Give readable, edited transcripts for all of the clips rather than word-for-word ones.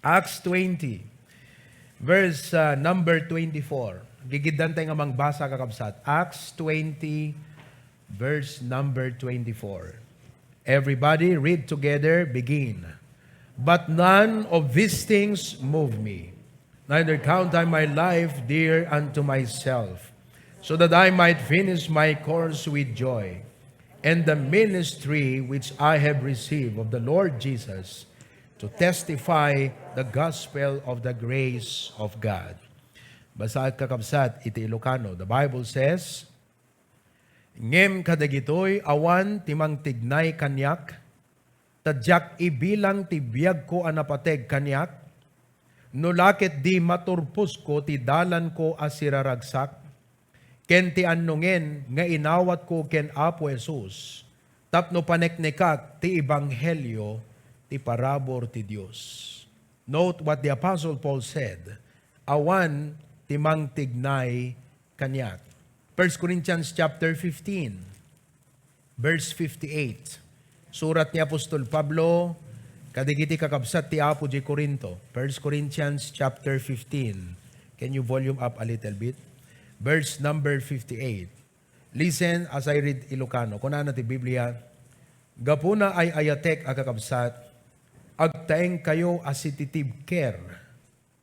Acts 20, verse number 24. Gigiddan tayo nga mangbasa kakabsat. Acts 20, verse number 24. Everybody read together, begin. But none of these things move me, neither count I my life dear unto myself, so that I might finish my course with joy, and the ministry which I have received of the Lord Jesus, to testify the gospel of the grace of God. Basa at kakabsat, iti Ilocano. The Bible says, ngem kadagitoy awan timang tignay kanyak, tadyak ibilang tibiyag ko anapateg kanyak, nulakit di maturpos ko ti dalan ko asiraragsak, ken ti annungen nga inawat ko ken Apo Jesus, tapno paneknekak ti ebanghelyo ti parabor ti Dios. Note what the Apostle Paul said, awan timang tignay kanyak. 1 Corinthians chapter 15, verse 58. Surat ni Apostol Pablo, kadigiti kakabsat ti Apo di Corinto. 1 Corinthians chapter 15. Can you volume up a little bit? Verse number 58. Listen as I read Ilocano. Kung na ti Biblia, gapuna ay ayatek akakabsat, agtaeng kayo asititib care,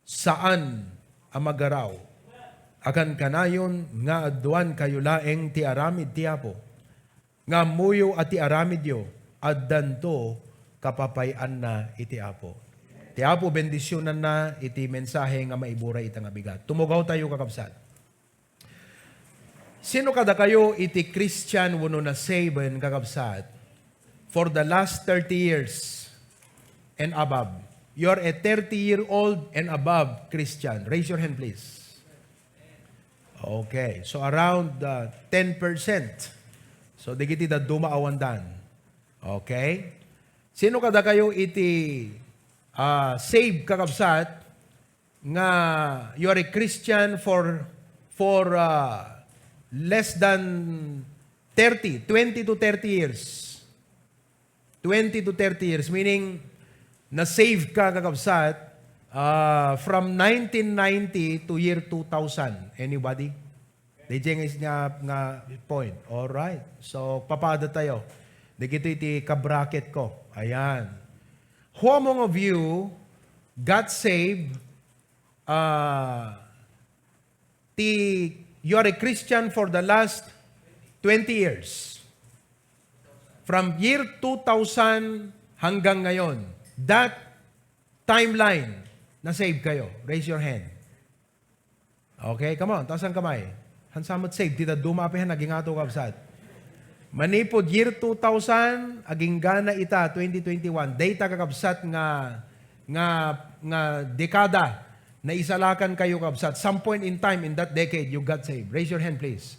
saan amagaraw, akan kanayon nga aduan kayo laeng ti aramid ti Apo, nga muyo at ti aramid yo, addanto kapapayan na iti Apo. Ti Apo bendisyonan na iti mensahe nga maiburay ita nga bigat. Tumugaw tayo kakabsat. Sino kada kayo iti Christian wano na saven kakabsat for the last 30 years and above? You're a 30-year-old and above Christian. Raise your hand, please. Okay. So, around 10%. So, digiti da dumaawandan. Okay? Sino kada kayo iti save kakabsat nga you're a Christian for less than 20 to 30 years. 20 to 30 years, meaning na-save ka kakabsat from 1990 to year 2000. Anybody? Dijeng is nga point. Alright. So, papada tayo. Dikito iti kabracket ko. Ayan. Who among of you got saved you're a Christian for the last 20 years? From year 2000 hanggang ngayon. That timeline, na-save kayo. Raise your hand. Okay, come on. Taas ang kamay. Hansamot save. Tita dumapihan, naging ato kabsat. Manipod year 2000, aging gana ita, 2021. Data kakabsat nga dekada na isalakan kayo kabsat. Some point in time in that decade, you got saved. Raise your hand, please.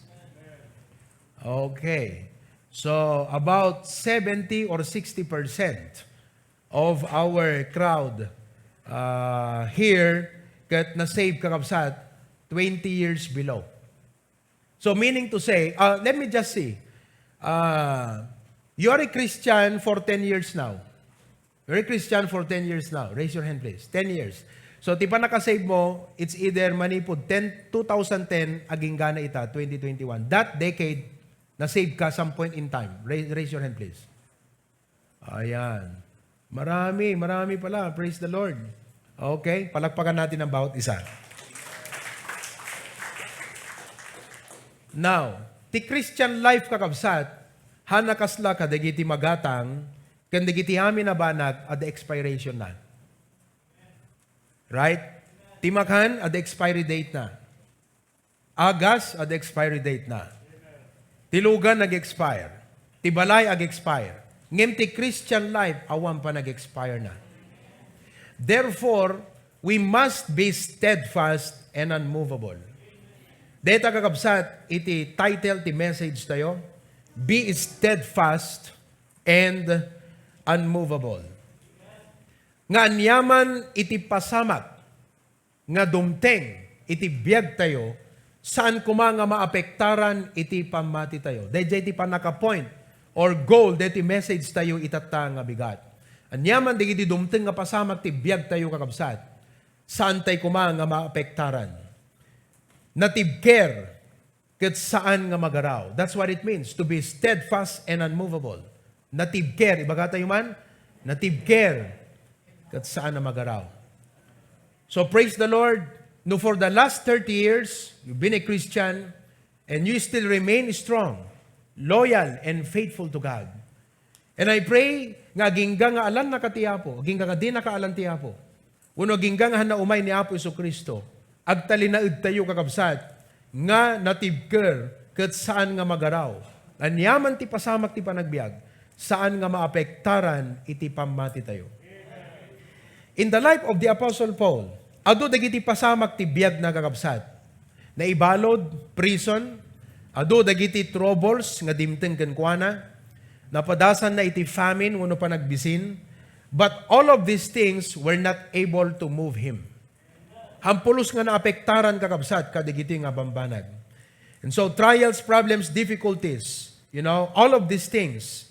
Okay. So, about 70 or 60% of our crowd here kat na-save kakabsat 20 years below. So meaning to say, let me just see, you're a Christian for 10 years now. You're a Christian for 10 years now. Raise your hand please. 10 years. So ti pa nakasave mo, it's either manipod 2010 aging gana ita, 2021. That decade, na-save ka some point in time. Raise your hand please. Ayan. Marami pala. Praise the Lord. Okay, palakpakan natin ang bawat isa. Now, ti Christian life kakabsat, hanakasla ka dagiti magatang, kan dagiti amin na banat at the expiration na. Right? Timakhan at the expiry date na. Agas at the expiry date na. Tilugan nag-expire. Tibalay ag-expire. Ngem ti Christian life, awan pa nag-expire na. Therefore, we must be steadfast and unmovable. Deta kakabsat, iti title, ti message tayo, be steadfast and unmovable. Nga anyaman iti pasamak, nga dumteng, iti biyag tayo, saan kuma nga maapektaran iti pamati tayo. Dahil iti panaka-point or goal, deti message tayo itata nga bigat. Anyaman di iti dumteng nga pasamak ti biyag tayo kakabsat. Saan tayo kuma nga maapektaran? Native care ket saan nga magaraw. That's what it means, to be steadfast and unmovable. Native care, ibaga tayo man, native care ket saan nga magaraw. So praise the Lord, no, for the last 30 years, you've been a Christian and you still remain strong, loyal, and faithful to God. And I pray nga gingga nga alan na katiapo, gingga nga di nakaalan tiapo. Uno gingga nga naumay ni Apo Jesucristo, agtalinaid tayo kakabsat, nga natibker, ket saan nga magaraw. Anyaman ti pasamak ti panagbiag, saan nga maapektaran iti pamati tayo. In the life of the Apostle Paul, ado dagiti pasamak ti biag na kakabsat, na ibalod, prison, ado dagiti troubles nga dimteng kenkwana, napadasan na iti famine wano pa nagbisin, but all of these things were not able to move him. Hampulos nga naapektaran kakabsat kadigiti nga bambanag. And so trials, problems, difficulties, all of these things,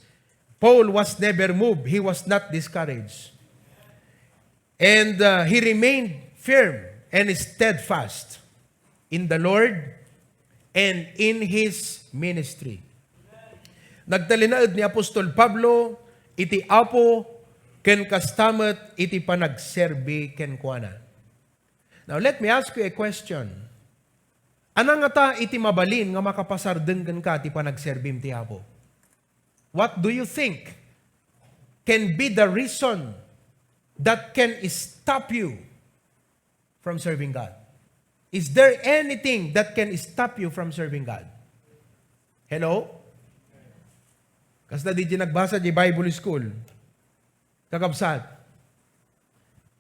Paul was never moved. He was not discouraged. And he remained firm and steadfast in the Lord and in his ministry. Nagtalinaed ni Apostol Pablo, iti apo ken kastamet iti panagserbi ken kuana. Now let me ask you a question. Anang ata iti mabalin nga makapasardeng ken ka ti panagserbim ti apo? What do you think can be the reason that can stop you from serving God? Is there anything that can stop you from serving God? Hello? Kasda di nagbasa di Bible School. Kakabsat.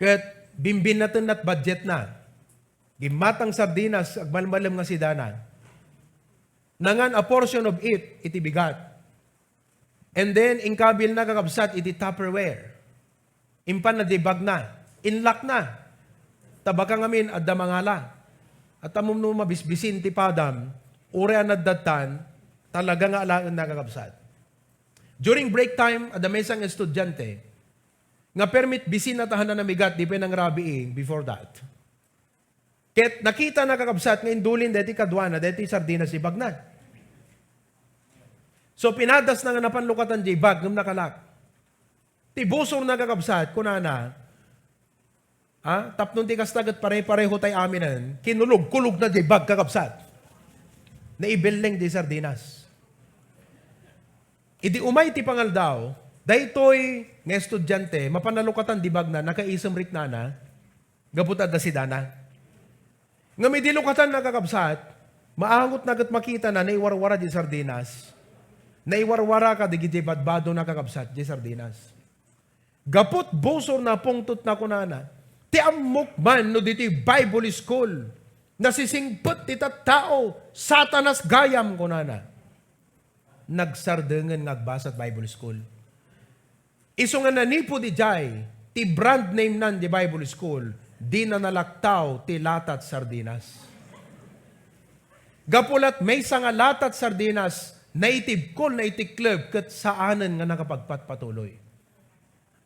Ket bimbin natin at budget na. Gimatang sardinas, agmalmalam nga sidana. Nangan a portion of it, iti bigat. And then, ingkabil na kakabsat, iti Tupperware. Impan na dibag na. Inlock na. Tabaka ngamin, adda mangala. At amom no mabisbisin ti padam, urean at datan, talaga nga alaan na kakabsat. During break time, ada may isang estudyante, nga permit bisin na tahanan na migat, di pa nang rabiing before that. Ket nakita na kakabsat, nga indulin deti kadwana, deti sardinas si bagnan. So pinadas na nga napanlukatan di bag, ngam nakalak. Tibusor na kakabsat, kunana, tapnon ti kastagat pare-pareho tay aminan, kulog na di bag kakabsat. Naibeleng di sardinas. Idi umay ti pangal daw, daytoy nga estudyante, mapanalukatan di bag na, nakaisam rik na, gabutad na si dana. Nga may dilukatan na kakabsat, maangot na gat makita na, naiwarwara di sardinas, naiwarwara ka di giti badbado na kakabsat di sardinas. Gaput busor na pungtot na kunana, ti amok man no diti Bible School, nasisingput ti tao, satanas gayam kunana. Nagsardengan ngagbasat Bible School. Iso nga nanipo di jay, ti brand name nan di Bible School, di na nalaktaw ti latat sardinas. Gapulat may nga latat sardinas, naitibkol na itiklub ket saanen nga nakapagpatpatuloy.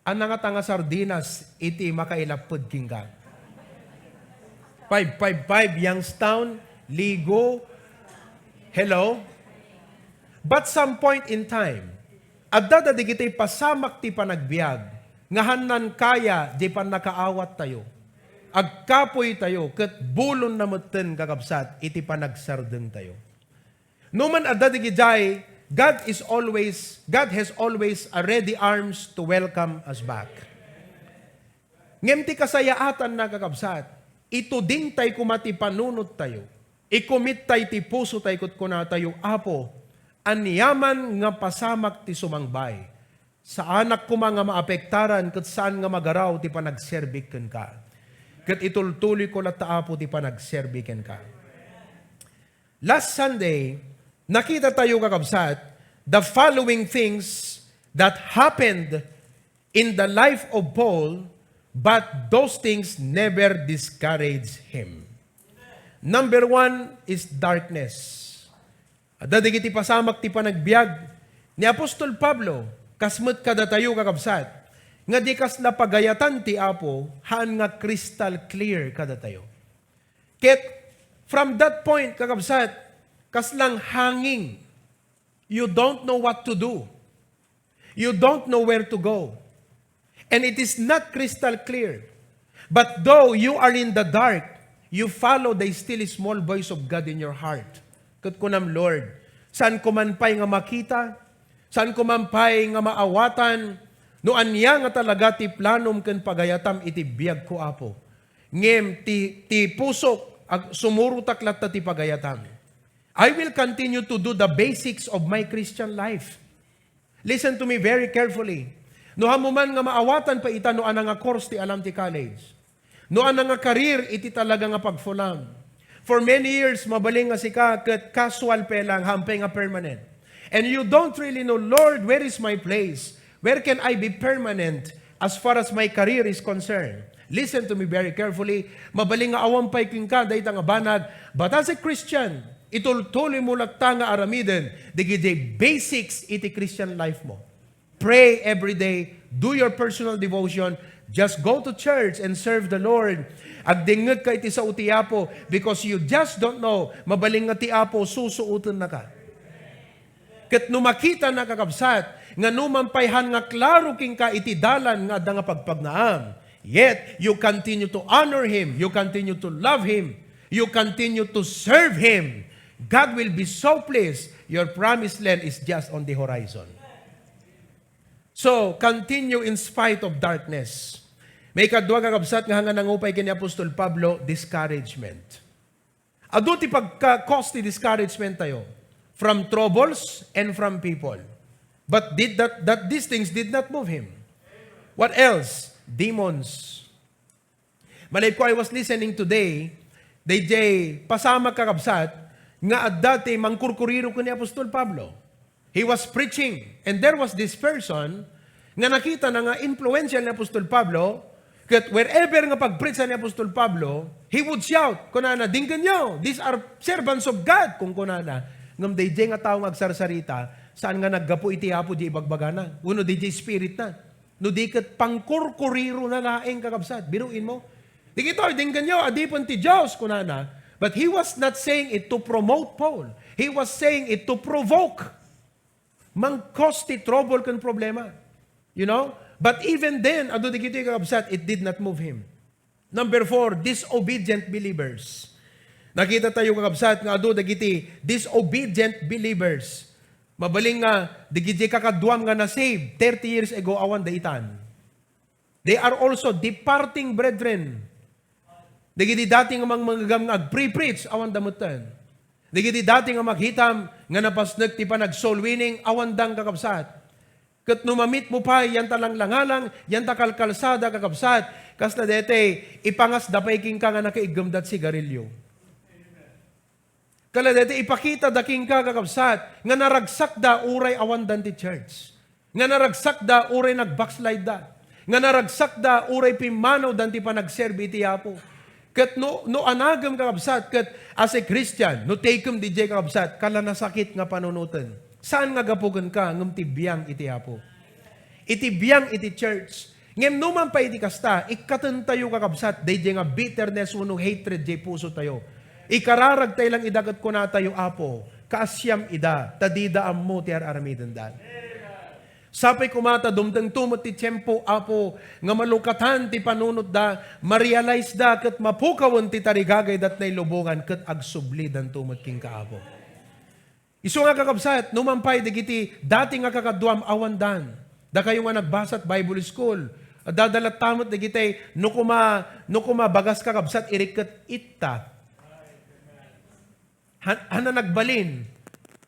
Anang nga sardinas, iti makailapod kingga. 555 Youngstown, Ligo, hello? But some point in time, adda di kita'y pasamak ti panagbiag, ngahanan kaya di pan nakaawat tayo. Agkapoy tayo, ket bulon na meten kakabsat, iti panagsardeng tayo. Numan adda di kita'y, God has always a ready arms to welcome us back. Ngem ti kasayaatan na kakabsat, ito din tay kumati panunot tayo. Ikumit tay ti puso tay kut kuna tayo, Apo, anyaman nga pasamak ti sumangbay. Sa anak ko mga maapektaran, kat saan nga magaraw ti panagserbiken ka. Kat itultuloy ko na taapo ti panagserbiken ka. Last Sunday, nakita tayo kakabsat, the following things that happened in the life of Paul, but those things never discouraged him. Number 1 is darkness. Dadigiti pasamak ti panagbiag ni Apostol Pablo, kasmet kada tayo kakabsat, nga di kasla pagayatan ti Apo, haan nga crystal clear kada tayo. Ket from that point, kakabsat, kaslang hanging. You don't know what to do. You don't know where to go. And it is not crystal clear. But though you are in the dark, you follow the still small voice of God in your heart. Kat kunam, Lord, saan ko man pa'y nga makita, saan ko man pa'y nga maawatan, no anya nga talaga ti planom ken pagayatam iti biyag ko Apo. Ngem ti pusok sumurutak latta ti pagayatam. I will continue to do the basics of my Christian life. Listen to me very carefully. No hamuman nga maawatan pa ita no anang nga course ti alam ti college. No anang nga career iti talaga nga pagfulam. For many years mabaling nga sika ket casual pe lang hampay nga permanent. And you don't really know, Lord, where is my place? Where can I be permanent as far as my career is concerned? Listen to me very carefully. Mabaling nga awampay king ka, dahil nga banag. But as a Christian, itultuloy mo lakta nga aramiden, digiti basics iti Christian life mo. Pray every day. Do your personal devotion. Just go to church and serve the Lord. Agdingag ka iti sa utiapo because you just don't know, mabaling nga ti Apo, susuutan na ka. Ket no makita na kakabsat, nga numampayhan nga klaro king ka iti dalan nga adda nga pagpagnaam. Yet, you continue to honor Him. You continue to love Him. You continue to serve Him. God will be so pleased. Your promised land is just on the horizon. So, continue in spite of darkness. May kadwa kakabsat nga hanga nangupay kini Apostol Pablo, discouragement. Adu ti pagka-cause ti discouragement tayo. From troubles and from people. But these things did not move him. What else? Demons. Malay ko, I was listening today, DJ pasama kakabsat, nga dati mangkurkuriro ko ni Apostol Pablo. He was preaching, and there was this person, nga nakita na nga influential ni Apostol Pablo, that wherever nga pag-preach ni Apostol Pablo, he would shout, kunana, dinggan nyo, these are servants of God, kung kunana, ngam DJ nga tao agsarsarita, saan nga naggapo iti Apo di ibagbagana? Uno DJ spirit na. No di kat pangkurkuriro na laeng kakabsat. Biruin mo. Di kito, dinggan nyo, adipon ti Diyos, kunana. But he was not saying it to promote Paul. He was saying it to provoke. Mang-cause ti trouble kan problema. You know? But even then, ado di kito kakabsat, it did not move him. Number 4, disobedient believers. Nakita tayo kakabsat nga ado dagiti disobedient believers. Mabaling nga digiti kakaduam nga na save 30 years ago awan daitan. They are also departing brethren. Digiti dating nga manggagam nga pre-preach awan damutan. Digiti dating nga maghitam nga napasnag ti panag soul winning awan dang kakabsat. Ket numamit mo pa yan talang langalang yan takalkalsada kakabsat kasna dete ipangas dapay king ka nga nakaigamdat sigarilyo. Kala dito ipakita daking kakabsat, nga naragsak da uray awan dan ti church. Nga naragsak da uray nag-backslide da. Nga naragsak da uray pimanaw dan ti panagserbi ti Apo. Kat no anagam kakabsat, kat as a Christian, no takem di jay kakabsat, kala nasakit nga panunutan. Saan nga gapugan ka, ngam ti biyang iti Apo. Iti biyang iti church. Ngem numan pa iti kasta, ikatan tayo kakabsat, di jay nga bitterness, uno hatred jay puso tayo. Ikararag tayo lang idagat ko na tayo, Apo, kaasyam ida, tadidaan mo ti aramidan dan. Sapay kumata, dumdang tumot ti tiyempo, Apo, nga malukatan ti panunot da, ma-realize da, kat mapukawan ti tarigagay dat na ilubungan, kat agsubli dan tumot king ka, Apo. Iso nga kakabsat, numampay, digiti, dati nga kakaduam awan dan, da kayo nga nagbasat Bible School, dadalat tamot, digiti, no kuma bagas kakabsat, irikat itta, hana nagbalin,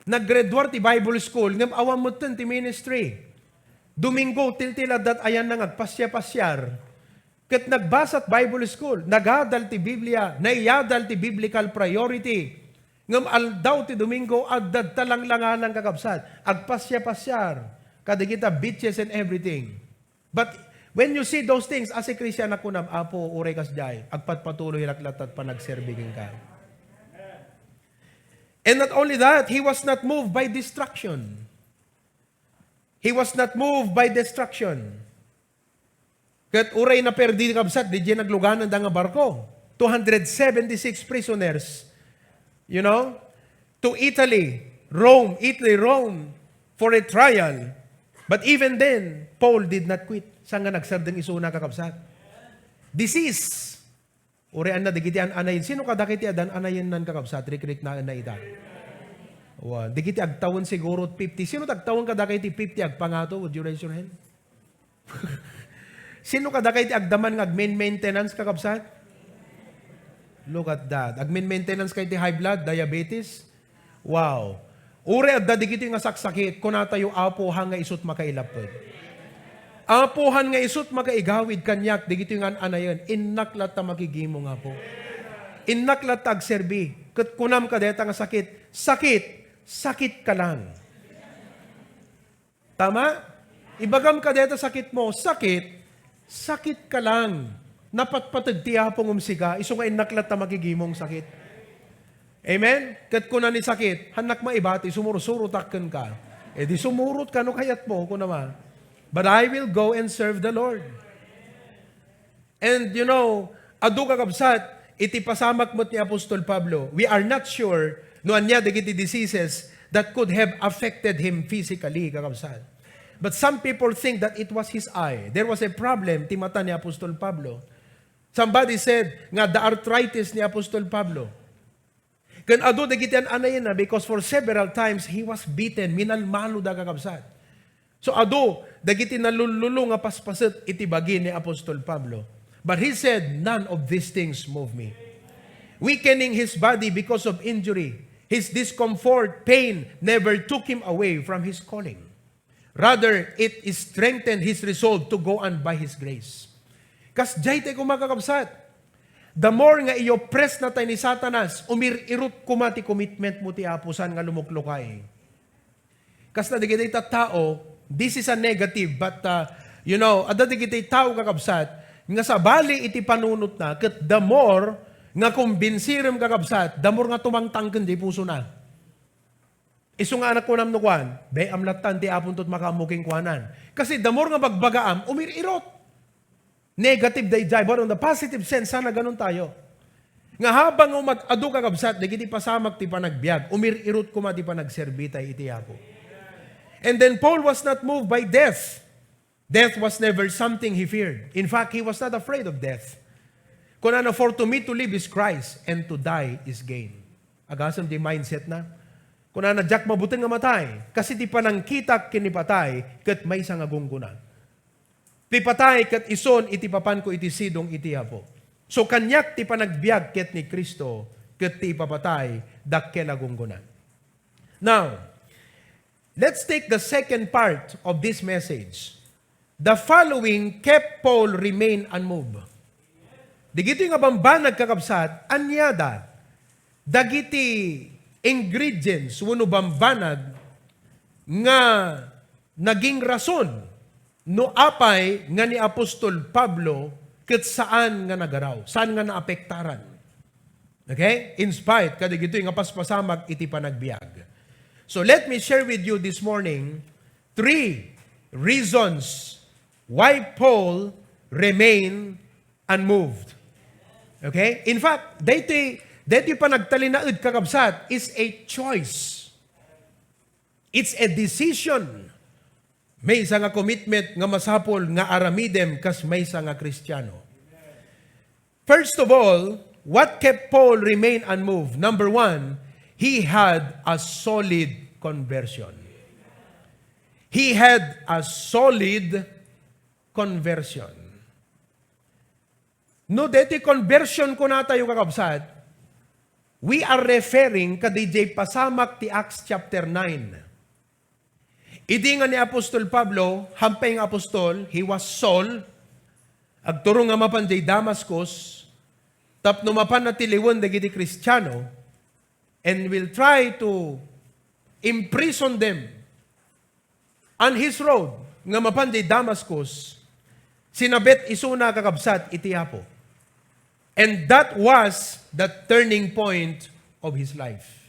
nag-graduate ti Bible School, ngam awam mo ti ministry. Domingo, tiltila dat ayan na agpasya-pasyar. Kat nagbasat Bible School, nagadal ti Biblia, naiyadal ti biblical priority. Ngam aldaw ti Domingo, agdad talang langalang kakabsat, agpasya-pasyar, kadigita beaches and everything. But when you see those things, as a Christian ako nam, Apo, uray kas jay, agpatpatuloy laklat at panagserbigin ka. And not only that, he was not moved by distraction. He was not moved by distraction. Kat uray na perdi kabsat, di dyan nagluganan da nga barko. 276 prisoners, to Italy, Rome, for a trial. But even then, Paul did not quit. Saan nga nagsardeng isuna kakabsat? Disease. Urean na, digiti an anayin. Sino ka dakiti adan anayin nan kakabsat? Rik-rik na ita. Digiti agtawon siguro 50. Sino tagtawon ka dakiti 50 agpangato? Would you raise your hand? Sino ka dakiti agdaman ng admin maintenance kakabsat? Look at that. Admin maintenance kay ti high blood, diabetes. Wow. Ure at dadigiti nga saksakit, kunata yung apohan nga isut makailapod. Apohan nga isut makaigawid kanyak, digiti nga anayon, innaklat ta makigimo nga po. Innaklat ta agserbi. Kat kunam ka deta nga sakit, sakit ka lang. Tama? Ibagam ka deta sakit mo, sakit ka lang. Napatpatag tiyapong umsiga, iso nga innaklat ta makigimong sakit. Amen? Kat kuna ni sakit, hanak maibati, sumurusurutakkan ka. Eh di sumurot ka, no kayat mo, kuna ma. But I will go and serve the Lord. And adu kakabsat, iti pasamak mo't ni Apostol Pablo, we are not sure, no anya digiti diseases that could have affected him physically, kakabsat. But some people think that it was his eye. There was a problem, ti mata ni Apostol Pablo. Somebody said, nga the arthritis ni Apostol Pablo. Kan ado dagitian anayin na because for several times he was beaten, minalmalo da kakabsat. So ado, dagiti nalululo nga paspaset iti bagi ni Apostol Pablo. But he said, none of these things move me. Weakening his body because of injury, his discomfort, pain never took him away from his calling. Rather, it strengthened his resolve to go on by his grace. Kas jay tayo kumakakabsat. The more nga iyo press na tayo ni Satanas, umirirot kumati commitment mo ti apusan nga lumuklukay. Kas na digitay tao, this is a negative, but ada digitay tao kakabsat, nga sa bali iti panunot na, kat the more nga kumbinsirim kakabsat, the more nga tumangtangken di puso na. Iso nga anak ko nam nukwan, be amlatan ti apuntot makamuking kwanan. Kasi the more nga bagbagaam, umirirot. Negative day, but on the positive sense, sana ganun tayo. Nga habang adu kakabsat, digiti pasamak ti panagbiag, umirirot kuma ti panagserbi tayo iti apo. And then Paul was not moved by death. Death was never something he feared. In fact, he was not afraid of death. Kung ano, for to me to live is Christ, and to die is gain. Agasam di mindset na. Kung ano, jak mabuting nga matay, kasi ti panangkitak kinipatay, kat may isang agunggunan. Ti patay kat ison iti papan ko iti sidong iti apo. So kanyak ti panagbiag ket ni Kristo ket ti papatay dakkel agunggunan. Now, let's take the second part of this message. The following kept Paul remain unmoved. Digiti nga bambanag kakabsat, anyada, dagiti ingredients wano bambanag nga naging rason no apay nga ni Apostol Pablo ket saan nga nagaraw, saan nga naapektaran. Okay? In spite, kadig ito yung paspasamag iti panagbiag. So let me share with you this morning 3 reasons why Paul remained unmoved. Okay? In fact, dito panagtalinaid kakabsat is a choice. It's a decision. May isa nga commitment nga masapol nga aramidem kas may isa nga Kristiyano. First of all, what kept Paul remain unmoved? Number 1, he had a solid conversion. He had a solid conversion. No, deti conversion ko na tayo kakabsat, we are referring ka DJ pasamak ti Acts chapter 9. Idi nga ni Apostol Pablo, hampay ng apostol, he was Saul, agturo nga mapan jay Damascus, tapno mapan na tiliwan dagiti Kristiyano, and will try to imprison them on his road, nga mapan jay Damascus, sinabet isuna kakabsat iti apo. And that was the turning point of his life.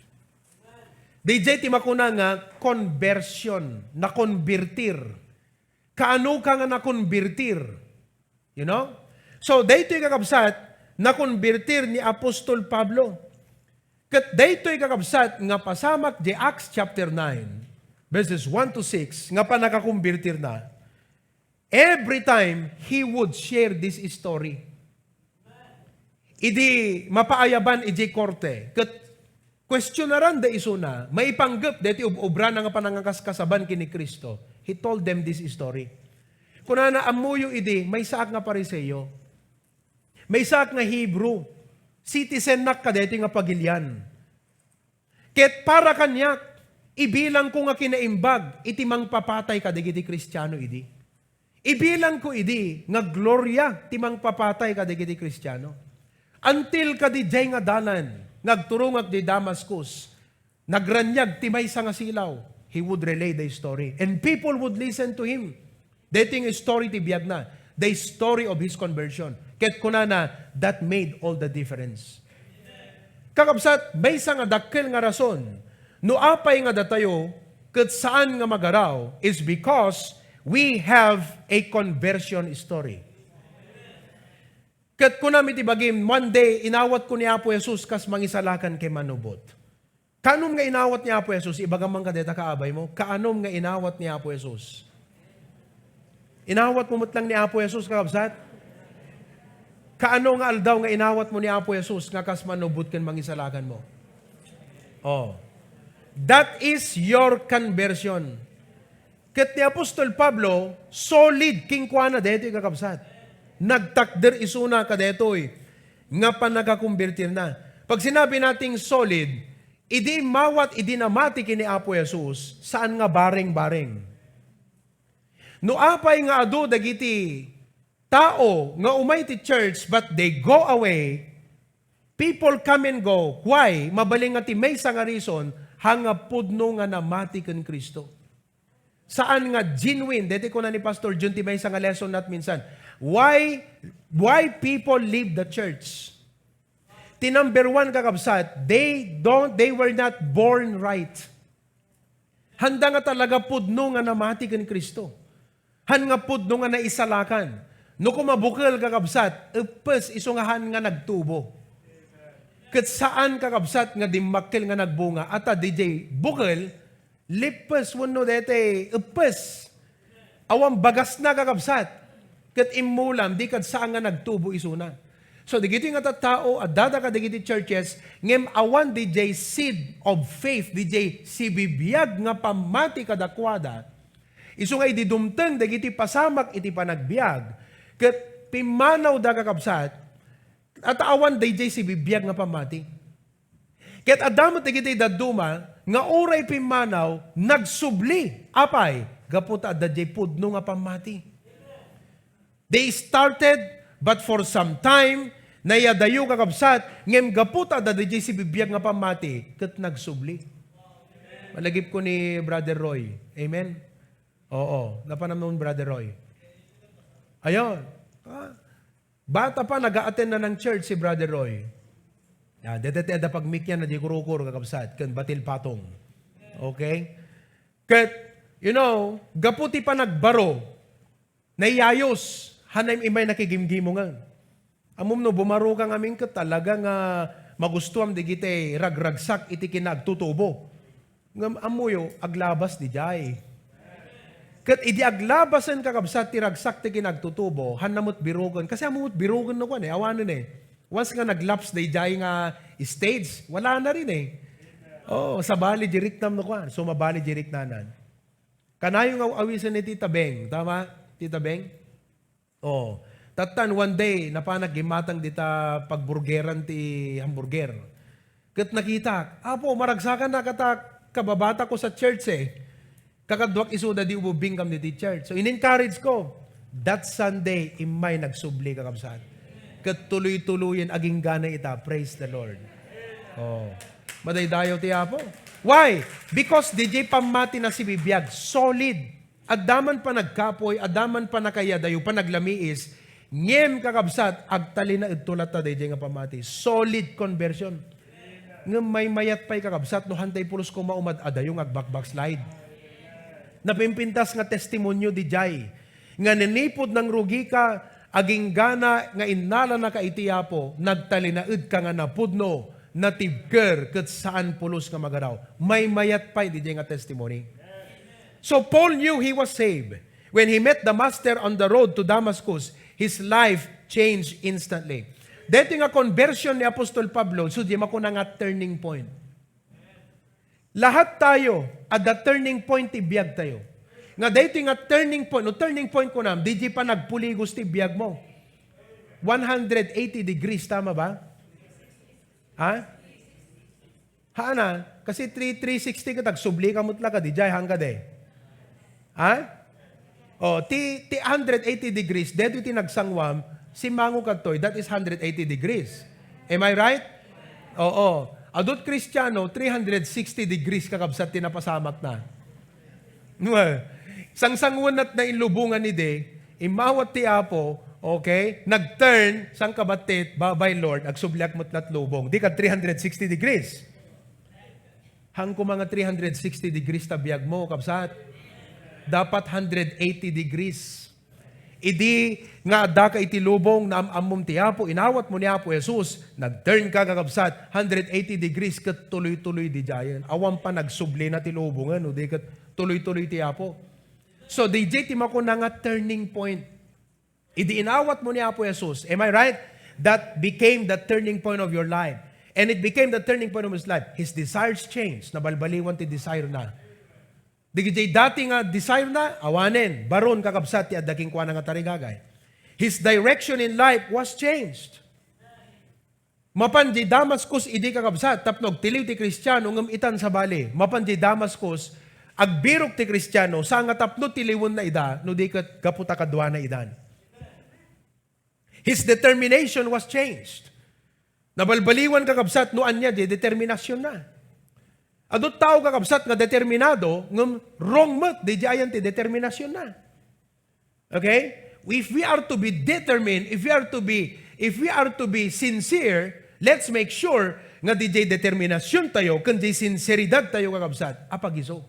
DJ ti makuna nga conversion, na konvertir. Kaano ka nga na konvertir? You know? So, daytoy kakabsat, na konvertir ni Apostol Pablo. Kat daytoy kakabsat, nga pasamak di Acts chapter 9, verses 1 to 6, nga pa nakakumbirtir na, every time, he would share this story. Idi mapaayaban iji korte. Kat questionaran da isuna, maipanggap deti obra nga panangaskasaban kini Kristo. He told them this story. Kunana amuyo idi, may saak nga pariseyo. May saak nga Hebrew. Citizen nak kadeti nga pagilyan. Ket para kanyak, ibilang ko nga kinaimbag, iti mang papatay kadagiti Kristiyano idi. Ibilang ko idi, nga gloria, timang papatay kadagiti Kristiyano. Until kadijay nga dalan, nagturungag di Damascus, nagranyag timay sa nga silaw, he would relay the story. And people would listen to him. Dating story ti biyag na, the story of his conversion. Ket kunana, that made all the difference. Kakabsat, may sa nga dakkel nga rason, no apay nga datayo, ket saan nga magaraw, is because we have a conversion story. Kat ko namin tibagim, one day, inawat ko ni Apo Jesus kas mangisalakan kay manubot. Kanom nga inawat ni Apo Jesus, ibagamang kadeta kaabay mo, kaanom nga inawat ni Apo Jesus? Inawat mo lang ni Apo Jesus, kakabsat? Kaano nga aldaw nga inawat mo ni Apo Jesus, nga kas manubot kan mangisalakan mo? Oh. That is your conversion. Kat ni Apostol Pablo, solid king kuana dito yung kakabsat. Nagtakder isuna ka detoy, nga pa nagakumbirtir na. Pag sinabi nating solid, idi mawat idinamati kini Apo Jesus, saan nga bareng-bareng. No apay nga adu dagiti tao nga umay ti church but they go away, people come and go. Why? Mabaling nga ti may sa nga reason, hanga pudno nga namati ken Kristo. Saan nga genuine? Dito ko na ni Pastor Jun Tibay sa nga lesson nat minsan. Why people leave the church? The number one kakabsat, they were not born right. Handa nga talaga pudno nga namati ken Kristo. Han nga pudno nga naisalakan. No kumabukal kakabsat, epes isungahan nga nagtubo. Ket saan kakabsat nga dimmakkel nga nagbunga, ata DJ bukal, lipes wano dete, epes. Awang bagas na kakabsat. Kat imulam, di kad saan nga nagtubo isuna. So, digiti nga tao, at dada ka digiti churches, ngem awan DJ seed of faith, DJ si bibiyag nga pamati kadakwada, iso nga ididumteng, digiti pasamak iti panagbiag, kat pimanaw da kakabsat, at awan DJ si bibiyag nga pamati. Kat adamot digiti daduma, nga oray pimanaw, nagsubli, apay, gaputa dadjay pudno nga pamati. They started, but for some time, nayadayo kakabsat, ngem gaputa da DJ si bibiyag nga pamati, kat nagsubli. Malagip ko ni Brother Roy. Amen? Oo. Napanamon Brother Roy. Ayun. Bata pa, nag-a-attend na ng church si Brother Roy. Detete pag mikyan na di kurukur kakabsat, kan batil patong. Okay? Kat, gaputi pa nagbaro, nayayos, hanay imay nakigimgimo nga. Amom no, bumaro ka ngamin ka talaga nga magustuam di gite ragragsak iti kinagtutubo. Ngam amuyo, aglabas di jay. Kat idi aglabasan kakabsat ti ragsak ti kinagtutubo, hanamot birugan. Kasi amot birugan no kan awanan Once nga naglaps di jay nga stage, wala na rin sa bali jirik nam no kan. So mabali jirik nanan. Kanayo nga awisan ni Tita Beng, tama? Tita Beng? Tatan one day, napanag-gimatang dita pagburgeran ti hamburger. Kat nakita, apo, maragsakan na katak kababata ko sa church Kakadwak isuda di ububing kam ti church. So in-encourage ko, that Sunday, imay nagsubli kakabsat. Kat tuloy-tuloyin aging gana ita. Praise the Lord. Madaydayo ti apo. Why? Because DJ pamati na si bibiyag, solid. Adaman pa nagkapoy, adaman pa nakayadayo, pa naglamiis, ngem kakabsat, agtali na itulat ta DJ nga pamati. Solid conversion. Nga may mayat pa'y kakabsat, no hantay pulos ko maumad, adayong agbakbakslide. Napimpintas nga testimonyo di jay. Nga ninipod ng rugi ka, aging gana nga inala na ka iti Apo, nagtalinaed ka nga napudno, natibker ket saan pulos nga magaraw. May mayat pa hindi nga testimony. So Paul knew he was saved. When he met the master on the road to Damascus, his life changed instantly. Dito nga conversion ni Apostol Pablo, so di mako na nga turning point. Lahat tayo, at the turning point, ibiyag tayo. Nga dito nga turning point, no turning point ko na, di pa nagpuligos ti biyag mo. 180 degrees, tama ba? Ha? Haana? Kasi 360 ka, tagsubli ka mutla ka, di jay hangga de. Ha? O, ti 180 degrees, dito ti nagsangwam, si Mango Katoy, that is 180 degrees. Am I right? Oo. Adult Kristiyano, 360 degrees kakabsat tinapasamak na. Sangsangwanat na ilubungan ni De, imawat ti Apo, okay, nag-turn, sang kabatit, babay Lord, agsublyak mutlat lubong. Di ka 360 degrees. Hangko mga 360 degrees tabiyag mo, kabsat. Dapat 180 degrees. Idi nga adda ka iti lubong na amom ti Apo, inawat mo ni Apo Jesus, nag-turn ka kakabsat, 180 degrees ket tuloy-tuloy di jayan. Awan pa nagsubli na ti lubongan, no, di ket tuloy-tuloy ti Apo. So, DJ ti mako na nga turning point. Idi inawat mo ni Apo Jesus. Am I right? That became the turning point of your life. And it became the turning point of his life. His desires changed. Nabalbaliwan ti desire na. Digitay dati nga desire na, awanen, baron kakabsat ti adaking kuha nga tarigagay. His direction in life was changed. Mapan di Damascus, idi kakabsat, tapnog tiliw ti Kristiyano, ngam itan sa bali. Mapan di Damascus, agbirok ti Kristiyano, sa nga tapno tiliwon na ida, no di kat kaputa kadwa na idan. His determination was changed. Nabalbaliwan kakabsat, no anya di determinasyon na. Adot tao kakabsat nga determinado, ngam wrong mat, di jayan ti determinasyon na. Okay? If we are to be determined, if we are to be sincere, let's make sure nga di jay determinasyon tayo, kundi sinseridad tayo kakabsat, apagiso.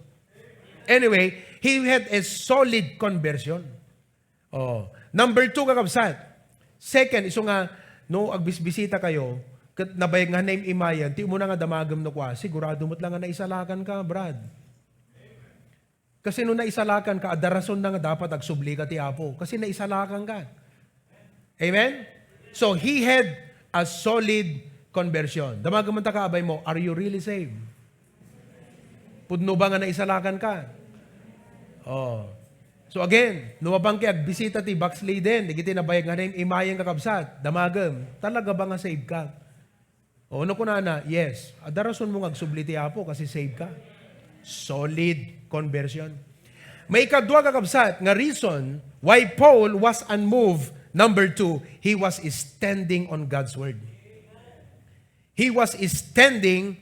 Anyway, he had a solid conversion. Oh. Number 2 kakabsat. Second, iso nga, no, agbisbisita kayo, kat nabayag nga na imayan, ti mo na nga damagam na kwa, sigurado mo't lang nga naisalakan ka, Brad. Kasi nung naisalakan ka, adarason na nga dapat agsubli ka ti Apo. Kasi naisalakan ka. Amen? So, he had a solid conversion. Damagam ta ka, abay mo, are you really saved? Pudno ba nga naisalakan ka? Oh. So again, numabang kay agbisita ti backsliden, digiti nabayag nga na imayan kakabsat, damagam, talaga ba nga saved ka? O ano ko na, yes. Adarason mo agsubli ti Apo kasi save ka. Solid conversion. May kadwa kakabsat nga reason why Paul was unmoved. Number 2, he was standing on God's word. He was standing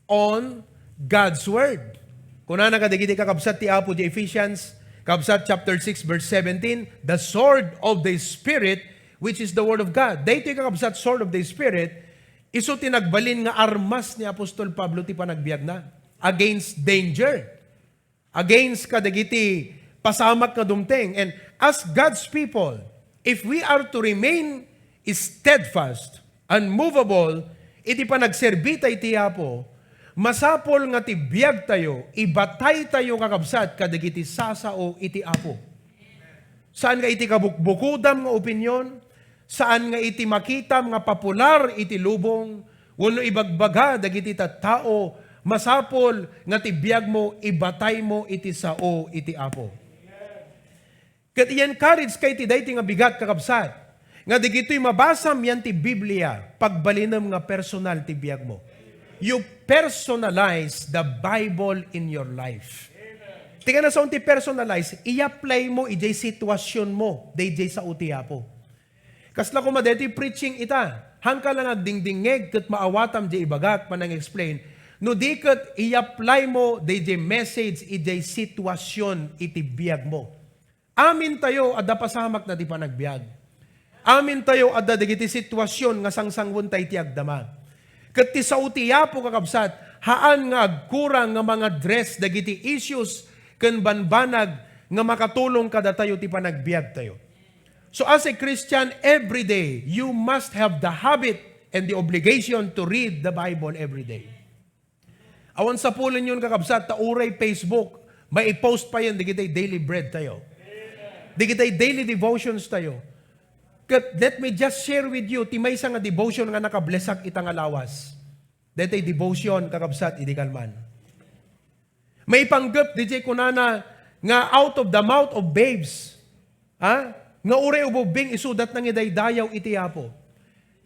on God's word. Kung na nakadigiti kakabsat ti Apo di Ephesians, kakabsat chapter 6 verse 17, the sword of the Spirit, which is the word of God. Dito kakabsat sword of the Spirit, iso tinagbalin nga armas ni Apostol Pablo ti panagbiag na against danger, against kadagiti pasamak na dumteng. And as God's people, if we are to remain steadfast, unmovable, iti panagserbita iti Apo, masapol nga ti biag tayo, ibatay tayo kakabsat kadagiti sasao iti Apo. Saan nga iti kabukbukudam nga opinyon? Saan nga iti makita nga popular iti lubong, wano ibagbaga dagiti tao, masapol nga ti biag mo, ibatay mo iti sao iti Apo. Kat i-encourage kay ti dayti nga bigat kakabsat, nga digito'y mabasam yan ti Biblia, pagbalinam nga personal ti biag mo. You personalize the Bible in your life. Tingnan na sa unti personalize, i-apply mo ijay sitwasyon mo, DJ sa uti Apo. Kasla ko madeti preaching ita. Hangka lang agdingdingeg kat maawatam di ibagak panang explain. No di kat i-apply mo di message iti sitwasyon iti biyag mo. Amin tayo adda pasamak na di panagbiag. Amin tayo adda digiti sitwasyon nga sangsangwon tay ti agdama. Kat ti sauti Apo kakabsat, haan nga agkurang nga mga dress dagiti issues ken banbanag nga makatulong kada tayo ti panagbiag tayo. So as a Christian, every day, you must have the habit and the obligation to read the Bible every day. Awan sa pulin yun kakabsat, tauray Facebook, may i-post pa yun, di kita'y daily bread tayo. Di kita'y daily devotions tayo. Let me just share with you, timay sa nga devotion nga nakablesak itang alawas. Detay devotion kakabsat, idi kalman. May panggap, DJ kunana, nga out of the mouth of babes, nga ure ububing isudat ng idaydayaw itiyapo.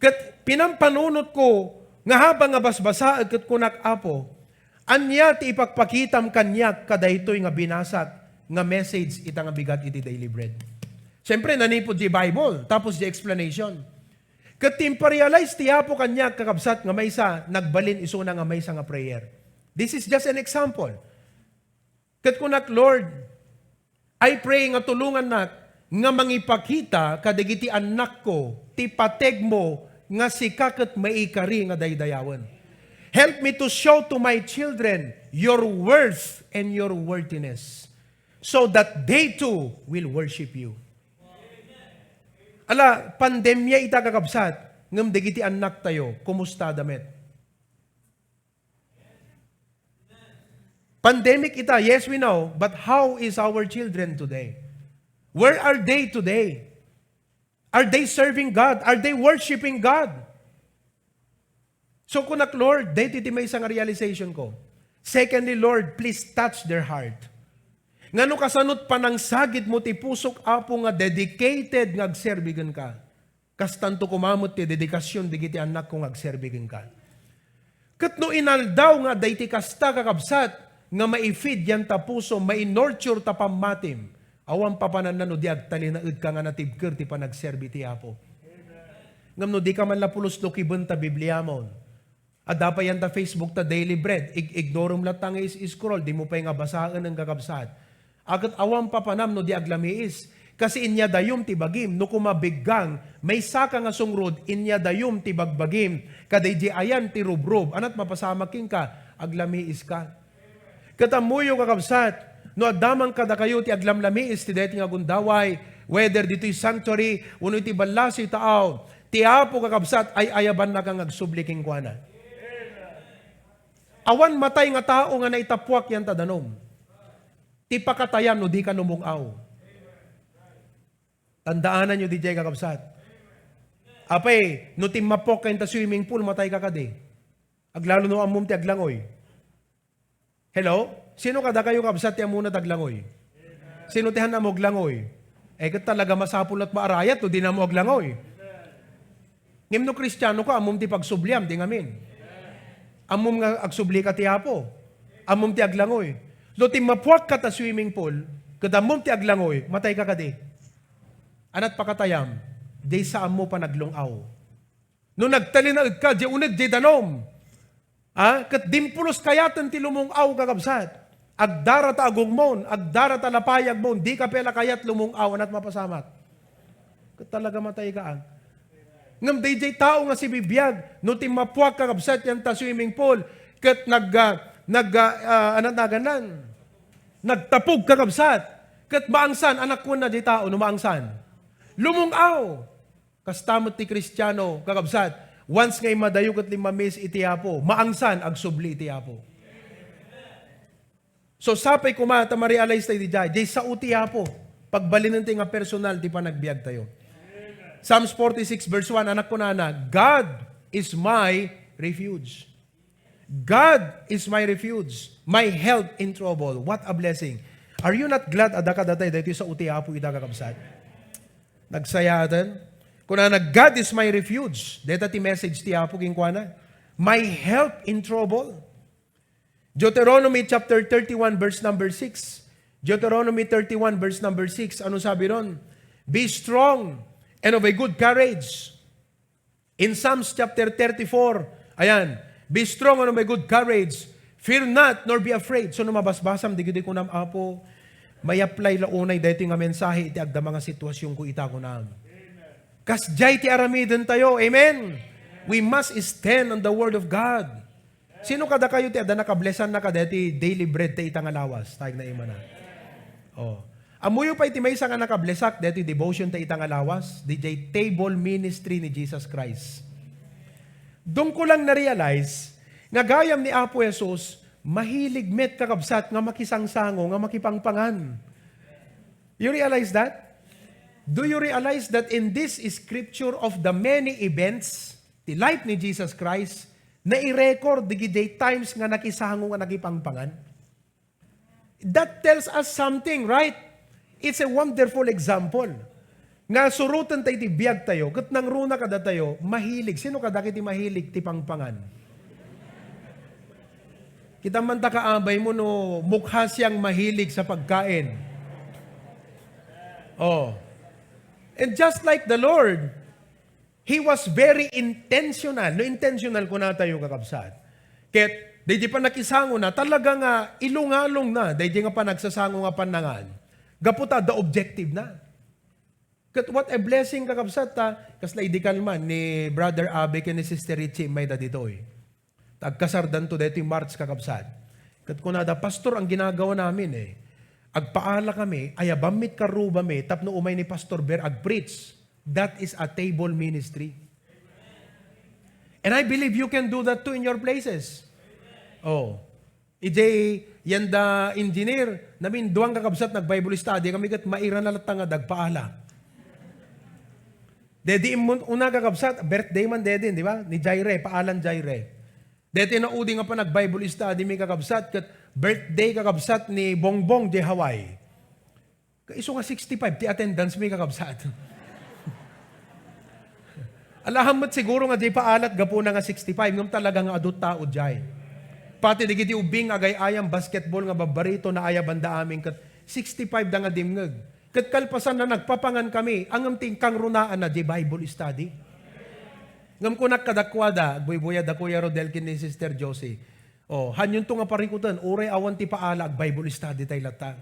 Kat pinampanunot ko, nga habang nga basbasa at kat kunak apo, anya ti ipagpakitam kanyak kadaytoy nga binasak, nga message itang bigat iti daily bread. Siyempre, nanipod di Bible, tapos di explanation. Kat timpa-realize ti apo kanyak kakabsat nga may sa, nagbalin iso na nga may sa nga prayer. This is just an example. Kat kunak, Lord, I pray nga tulungan nak, nga mangipakita kadagiti anak ko, ti pateg mo, nga sikakat maikari nga daydayawan. Help me to show to my children your worth and your worthiness, so that they too will worship you. Ala, pandemya ita kakabsat, ngam dagiti anak tayo, kumusta damit? Pandemic ita, yes we know, but how is our children today? Where are they today? Are they serving God? Are they worshiping God? So kunak, Lord, dahil iti may isang realization ko. Secondly, Lord, please touch their heart. Ngano kasanot pa ng sagit mo ti pusok apo nga dedicated nga agserbigan ka. Kastanto kumamot ti dedikasyon digiti anak ko nga agserbigan ka. Kat no inaldaw nga dayti kasta kakabsat nga maifid yan ta puso, mainorture ta pamatim. Awan papanan no di agtali na ka nga natibker ti panagserbi ti apo. Ngam no di ka man lapulos do kibun ta Biblia mo. Adapa yan ta Facebook ta daily bread. Ignorum latang is-scroll. Di mo pa nga basaan ng kakabsat. Agat awang papanam no di aglamiis. Kasi inya dayum ti bagim. No kumabiggang, may saka nga sungrod, inya dayum ti bagbagim. Kaday di ayan ti rubrob. Anat mapasamaking ka, aglamiis ka. Katamuyo kakabsat, no adamang kada kayo ti aglamlamiis ti deti nga gundaway, whether dito'y sanctuary, uno iti balasi taaw, ti apo kakabsat ay ayaban na kang agsubliking kuana. Awan matay nga tao nga naitapwak yan tadanom. Ti pakatayan no di ka numungaw. Tandaanan nyo DJ kakabsat. Apay, no ti mapok kayo ta swimming pool, matay ka kadi. Aglalo no amum ti aglangoy. Hello? Sino kada kayo kabsat ti amuna taglangoy? Sino tihan na mo aglangoy? Kat talaga masapul at maarayat, no di na mo aglangoy. Ngim no Kristiyano ka, amum ti pagsubliam, di ngamin. Amum nga agsubli ka ti apo. Amum ti aglangoy. Do ti mapuak ka ta swimming pool, kadamum ti aglangoy, matay ka kadi. Anat pakatayam, di saan mo pa naglungaw. No nagtali na ka, di unag di danom. Kat dimpulos kayatan ti lumungaw kakabsat. Agdara ta agungmon, agdara ta lapayag mon, di ka pela kayat lumungaw, anat mapasamat. Kat talaga matay ka ang. Ngam DJ tao nga si bibiyag, no ti mapuak kakabsat yan ta swimming pool, kat nagtapog kakabsat. Kat maangsan, anak ko na di tao, no maangsan. Lumungaw. Kastamot ti Kristiyano, kakabsat. Once ngay madayo kat limamis iti apo, maangsan, agsubli iti apo. So sapay kumata, ma-realize tayo di jay sa uti apo, pagbalinan tayo nga personal, di pa nagbiag tayo. Psalms 46 verse 1, anak ko na, God is my refuge. God is my refuge, my help in trouble. What a blessing. Are you not glad adaka datay dito sa uti apo ita kakabsat? Nagsayatan. Kuna God is my refuge. Deta ti message ti apo king kuana. My help in trouble. Deuteronomy chapter 31 verse number 6. Deuteronomy 31 verse number 6. Ano sabi ron? Be strong and of a good courage. In Psalms chapter 34, ayan, be strong and of a good courage. Fear not, nor be afraid. So, numabasbasam, di ko nam apo, may apply launay dito nga mensahe, iti agda mga sitwasyon ko ita ko nam. Kas jay ti aramiden tayo, amen? We must stand on the word of God. Sino kada kayo ti ada nakablesan na kada ti daily bread ti itang alawas, tayag na ima na. Oh. Amuyo pa iti maysa nga nakablesak, dito devotion ta itang alawas, DJ table ministry ni Jesus Christ. Doon ko lang na-realize, nga gayam ni Apo Jesus, mahilig met kakabsat, nga makisangsango, nga makipangpangan. You realize that? Do you realize that in this scripture of the many events, the life ni Jesus Christ, na i-record the times nga nakisango nga nakipangpangan? That tells us something, right? It's a wonderful example. Nga surutan tayo ti biyag tayo, kat nang runa kada tayo, mahilig. Sino kada kiti mahilig ti pangpangan? Kita man ta kaambay mo no, mukha siyang mahilig sa pagkain. Oh. And just like the Lord, He was very intentional. No, intentional ko na tayo kakabsat. Ket, di pa nakisango na, talaga nga ilungalong na, di nga pa nagsasango nga panangan. Gaputa, the objective na. Ket, what a blessing kakabsat ta, kasla idikal man ni Brother Abe ni Sister Richie may da dito eh. Tagkasardan to dito yung March kakabsat. Ket kunada, pastor, ang ginagawa namin eh. Agpaala kami, ayabamit karubame, tapno umay ni Pastor Ber, agpreach. That is a table ministry. And I believe you can do that too in your places. Oh. EJ, yan da engineer, namin duwang kakabsat nag-Bible study, kami kat maira na latang dagpaala. Dedi una kakabsat, birthday man dedin, di ba? Ni Jaire, paalan Jaire. Deti na udi nga pa nag-Bible study, may kakabsat, kat birthday kakabsat ni Bongbong de Hawaii. Iso nga 65, ti attendance may kakabsat. Alahamat siguro nga di paalat, gapo na nga 65, ngam talaga nga adult tao jay. Pati di giti ubing agay ayang basketball nga babarito na ayabanda aming kat 65 da nga dimngeg. Kat kalpasan na nagpapangan kami, ang tingkang runaan na di Bible study. Ngam ko nakadakwada, buy-buya da Kuya Rodelkin ni Sister Josie. Oh, hanyon to nga parikutan, uray awan ti paala, Bible study tay latang.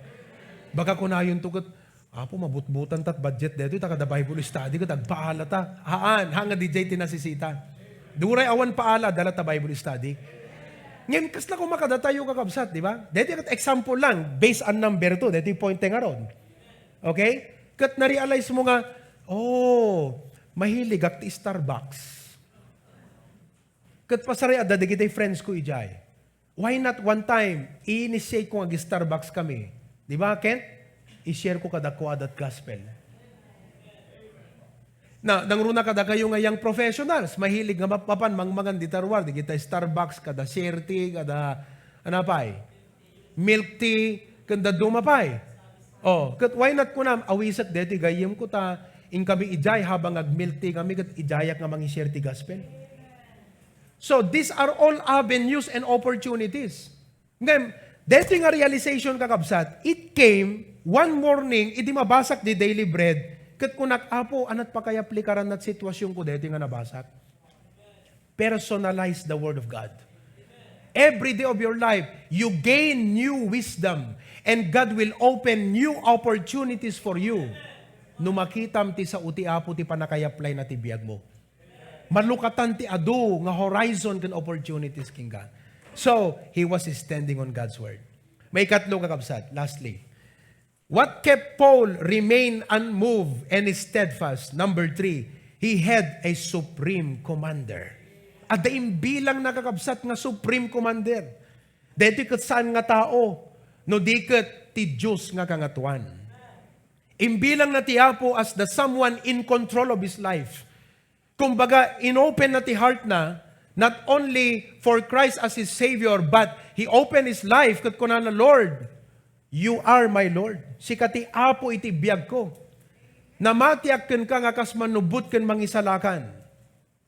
Baka ko na yun to kat, apo mabutbutan tat budget dito, ta kada Bible study kat agpaala ta. Haan, hanga DJ tinasisita. Duray awan paala, dala ta Bible study. Ngayon, kasla ko makadatayo kakabsat, di ba? Dito kat example lang, based on number 2, dito yung point nga ron. Okay? Kat na-realize mo nga, oh, mahilig ak ti Starbucks. Kat pasari ada di kitay friends ko ijay. Why not one time, i-initiate ko nga Starbucks kami. Di ba, Kent? I-share ko kada ko adat gospel. Na, nangruna kada kayo nga yung professionals, mahilig nga mapapan, mangmangan di tarwar, di kita Starbucks, kada sirti, kada, anapay, milk tea, kada dumapay. Oh, kat why not ko na, awisak deti, gayim ko ta, in kami ijay, habang ag-milk tea kami, kat ijayak nga mangi sirti gospel. So, these are all avenues and opportunities. Ngayon, deti nga realization kakabsat, it came one morning, idi mabasak di daily bread, kat kunak apo, anat pa kaya plikaran nat sitwasyon ko deti nga nabasak. Personalize the Word of God. Every day of your life, you gain new wisdom, and God will open new opportunities for you. Numakitam ti sa uti apo ti panakayaplay na ti biyag mo. Malukatan ti adu nga horizon kan opportunities king God. So, he was standing on God's word. May katlo kakabsat. Lastly, what kept Paul remain unmoved and steadfast? Number 3, he had a supreme commander. At daim bilang nakakabsat nga supreme commander. Dito kat saan nga tao, no di kat ti Diyos nga kangatuan. Imbilang na ti Apo as the someone in control of his life. Kumbaga, inopen na ti heart na, not only for Christ as his Savior, but he opened his life kat kunana, Lord, you are my Lord. Sika ti Apo iti biyag ko. Namatiak ken ka nga kas manubot ken mangisalakan.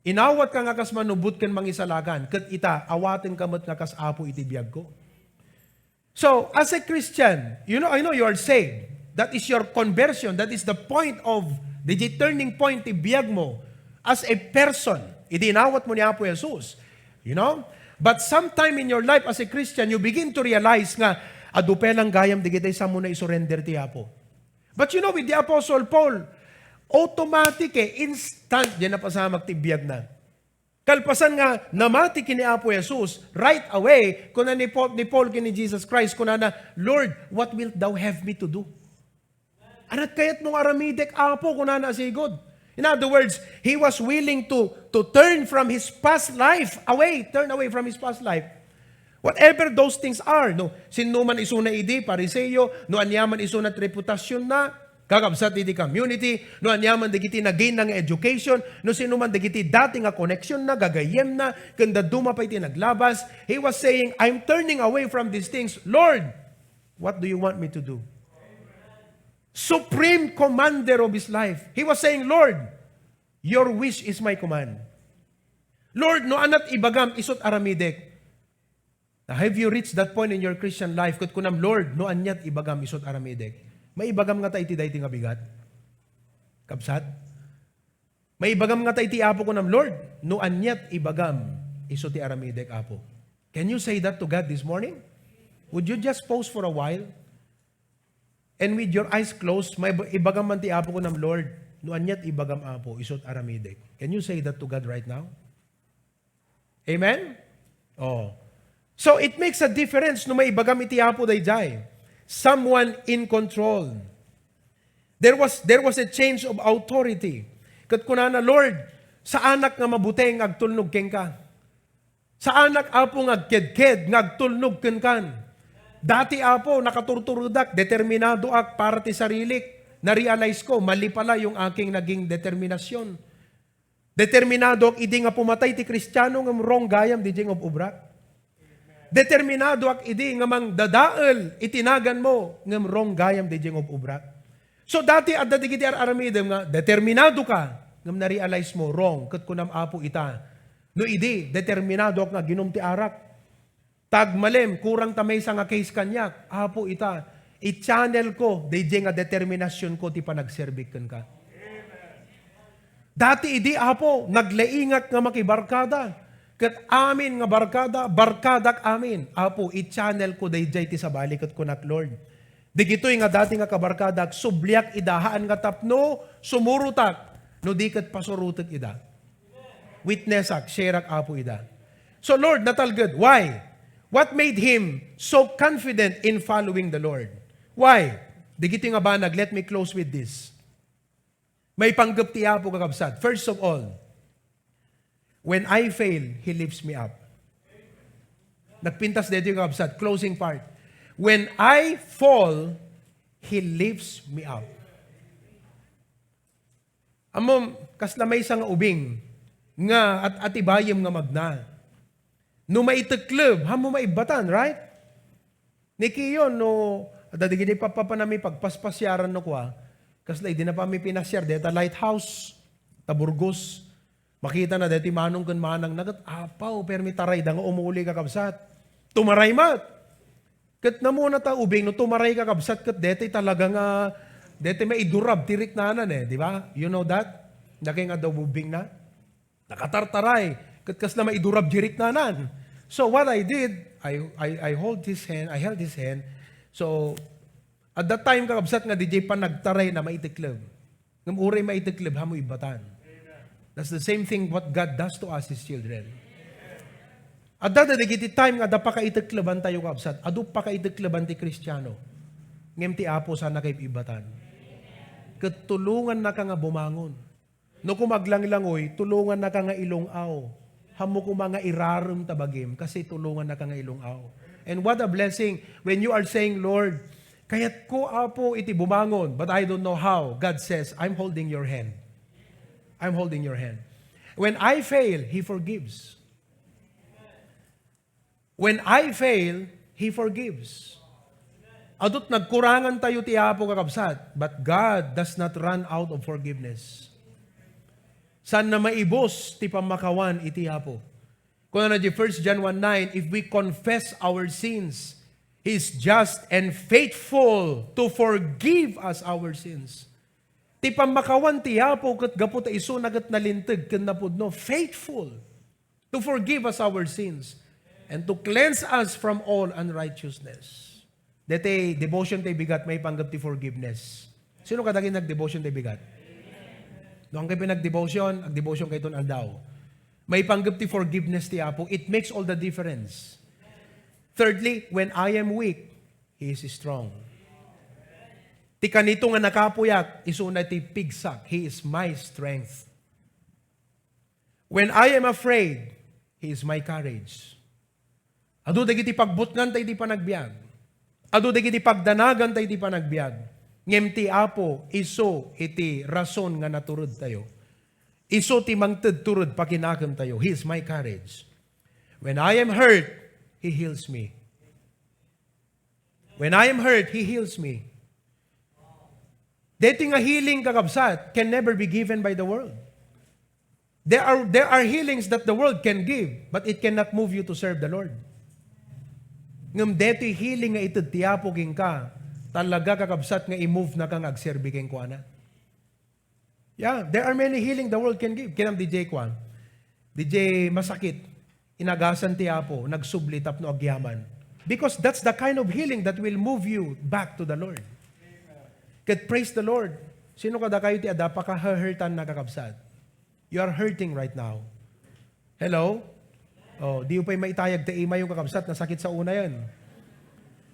Inawat ka nga kas manubot ken mangisalakan. Kat ita, awaten kamot nga kas Apo iti biyag ko. So, as a Christian, I know you are saved. That is your conversion. That is the point of, the turning point ti biyag mo. As a person, idinawat mo ni Apo Jesus. But sometime in your life as a Christian, you begin to realize nga, adupelang gayam di kita isa mo na isurrender ti Apo. But with the Apostle Paul, automatic instant, yan na pasamag ti biyag na. Kalpasan nga, namati kini Apo Jesus, right away, kuna ni Paul kini Jesus Christ, kuna na, Lord, what wilt thou have me to do? Anat kayat mong aramidek apo kung nanasigod. In other words, he was willing to turn from his past life turn away from his past life. Whatever those things are, no, sino man iso na idi, pariseyo, no anyaman iso na reputasyon na, kakabsat iti community, no anyaman di kiti nagain ng education, no sino man di kiti dati nga connection na, gagayem na, kanda duma pa iti naglabas. He was saying, I'm turning away from these things. Lord, what do you want me to do? Supreme commander of his life. He was saying, Lord, your wish is my command. Lord, no anat ibagam isot aramidek. Now, have you reached that point in your Christian life? Kat kunam, Lord, no anyat ibagam isot aramidek. May ibagam nga ta iti dayti nga bigat. Kapsat? May ibagam nga ta iti apo kunam, Lord, no anyat ibagam isot ti aramidek apo. Can you say that to God this morning? Would you just pause for a while? And with your eyes closed, may ibagam man ti apo ko ng Lord, no anyat ibagam apo, isot aramidek. Can you say that to God right now? Amen? Oh. So it makes a difference no may ibagam iti apo dayjay. Someone in control. There was a change of authority. Kat kunana, Lord, sa anak nga mabuteng agtulnog ken ka. Sa anak apo ngagkedked ngagtulnog ken kan. Dati apo, nakaturturudak, determinado ak para ti sarilik. Na-realize ko, mali pala yung aking naging determinasyon. Determinado ak idi nga pumatay ti Kristiyano ng wrong gayam di jeng of ubrak. Determinado ak idi nga mang dadael itinagan mo ng wrong gayam di jeng of ubrak. So dati at dati kiti aramidem nga, determinado ka ngam na-realize mo, wrong, kat kunam apo ita. No idi, determinado ak nga ginom ti arak. Tagmalem, kurang tamay sa nga case kanyak. Apo ita, i-channel ko, DJ nga determinasyon ko, ti panagserbik ka. Dati idi, apo, naglaingat nga makibarkada. Kat amin nga barkadak amin. Apo, i-channel ko, DJ ti sabalik at kunak, Lord. Digito'y nga dati nga kabarkadak, subliak idahaan nga tapno, sumurutak, no di kat pasurutak ida. Witnessak, shareak apo ida. So Lord, natalgad. Why? What made him so confident in following the Lord? Why? Digiti nga banag, let me close with this. May panggap ti apo kakabsat. First of all, when I fail, He lifts me up. Nagpintas dito yung kakabsat. Closing part. When I fall, He lifts me up. Amom, kaslamay sa nga ubing, nga at atibayem nga magna. No maitaklub, hamo maibatan, right? Niki yun, no, dadigidi pa nami pagpaspasyaran no kwa, kaslay, di na pa mi pinasyar, deta lighthouse, taburgos, makita na deti manong kan manang nagat, apaw, permi taray, da nga umuli kakabsat. Tumaray mat. Kat na muna ta ubing, no tumaray kakabsat, kat deti talaga nga, deti may idurab, tirik nanan di ba? You know that? Daki nga daw ubing na. Nakatartaray. Kat na maidurab jirik nanan. So what I did, I held his hand. So at that time kakabsat nga DJ pa nagtaray na maitiklib. Ngam uray maitiklib hamo ibatan. That's the same thing what God does to us, His children. At that digiti time nga da pakaitikliban tayo kakabsat. Adu pakaitikliban ti Kristiyano. Ngem ti apo sana kay ibatan. Katulungan na ka nga bumangon. No kumaglang-langoy, tulungan na ka nga ilong-aw. Hamo ko mga irarum tabagim kasi tulungan na ka nga ilong-aw. And what a blessing when you are saying, Lord, kayat ko apo iti bumangon, but I don't know how. God says, I'm holding your hand. I'm holding your hand. When I fail, He forgives. When I fail, He forgives. Adot nagkurangan tayo ti apo kakabsat, but God does not run out of forgiveness. San na maibos ti pamakawan iti apo. Kung na di 1 John 1:9, if we confess our sins, He is just and faithful to forgive us our sins. Ti pamakawan ti apo kat gapo ta iso nagat nalintag ken napudno, faithful to forgive us our sins and to cleanse us from all unrighteousness. Dete devotion tay bigat may panggap ti forgiveness. Sino kadagin nag-devotion tay bigat? No, ang kayo pinag-devotion, ang devotion kayo ton aldaw. May panggap ti forgiveness ti apo. It makes all the difference. Thirdly, when I am weak, He is strong. Ti kanito nga nakapuyak, isuna ti pigsak. He is my strength. When I am afraid, He is my courage. Adu dagiti pagbutngan tayo di panagbiag. Adu dagiti pagdanagan tayo di panagbiag. Ngem ti Apo, iso iti rason nga naturod tayo. Iso ti mangted turod pakinakam tayo. He is my courage. When I am hurt, He heals me. When I am hurt, He heals me. Deti nga healing kakabsat can never be given by the world. There are healings that the world can give, but it cannot move you to serve the Lord. Ngam deti healing nga ito tiyapo king ka, talaga kakabsat nga i-move na kang agserbi king kuana. Yeah, there are many healing the world can give. Kinam DJ Kwan, DJ masakit, inagasan tiyapo, nagsublitap no agyaman. Because that's the kind of healing that will move you back to the Lord. Ket praise the Lord. Sino kada kayo ti ada paka-hurtan na kakabsat? You are hurting right now. Hello? Oh, di upay maitayag ta ima yung kakabsat na sakit sa una yan.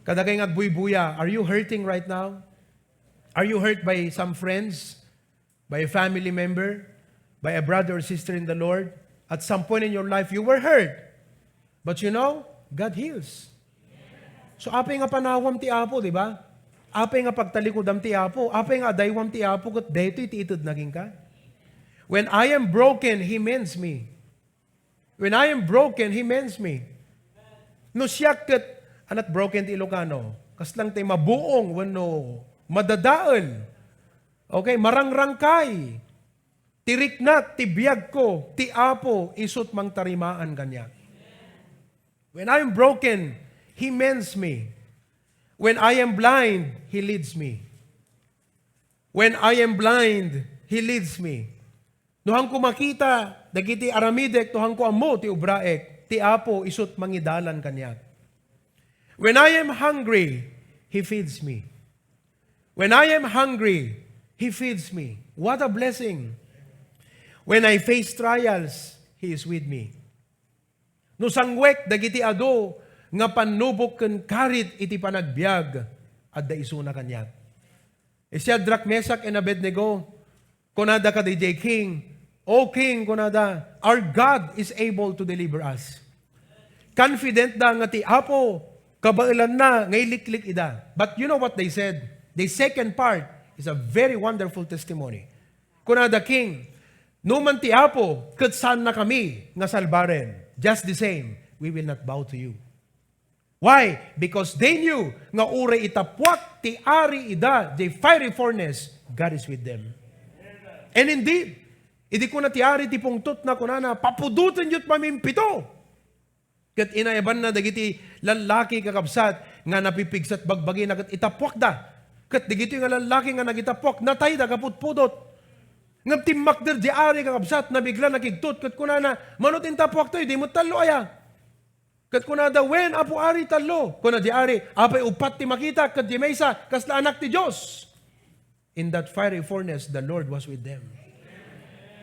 Kada kay ngagbuy-buya, are you hurting right now? Are you hurt by some friends? By a family member? By a brother or sister in the Lord? At some point in your life, you were hurt. But you know, God heals. So apay nga panawam ti Apo, di ba? Apay nga pagtalikodam ti Apo. Apay nga adaywam ti Apo, kat deto'y ti itod naging ka. When I am broken, He mends me. When I am broken, He mends me. No siya kat, anat broken ti Ilocano, kaslang tayo mabuong, wano, madadaan. Okay, marangrangkay. Tiriknat, ti biyag ko, ti Apo, isut mang tarimaan kanya. When I am broken, He mends me. When I am blind, He leads me. When I am blind, He leads me. Nuhang ko makita, dagiti aramidek, nuhang ko amo, ti ubraek, ti Apo, isut mangidalan kanya. When I am hungry, He feeds me. When I am hungry, He feeds me. What a blessing. When I face trials, He is with me. No sangwek, dagiti ado, nga panubok ken karit iti panagbiag, at da isuna kanya. Shadrach, Meshach, and Abednego, kunada ka DJ King, O King, kunada, our God is able to deliver us. Confident da nga ti Apo, kabailan na, ngay liklik ida. But you know what they said? The second part is a very wonderful testimony. Kunada King, numan ti Apo, ket saan na kami nga salbaren. Just the same, we will not bow to you. Why? Because they knew nga ure itapwak ti ari ida, the fiery furnace, God is with them. And indeed, idi ko na ti ari ti pungtot na kunana, papudutan yut mamimpito. Kat inayaban na dagiti lalaki kakabsat nga napipigsat bagbagi na kat itapwak da. Kat dagiti nga lalaki nga nagitapwak, natay da kaputpudot. Ngam timmakder di ari kakabsat na bigla nakigtut. Kat kunana, manot intapwak to, di mo talo aya. Kat kunada, when apo ari talo. Kuna di ari, apay upat ti makita, kat di maysa, kasla anak ti Diyos. In that fiery furnace, the Lord was with them.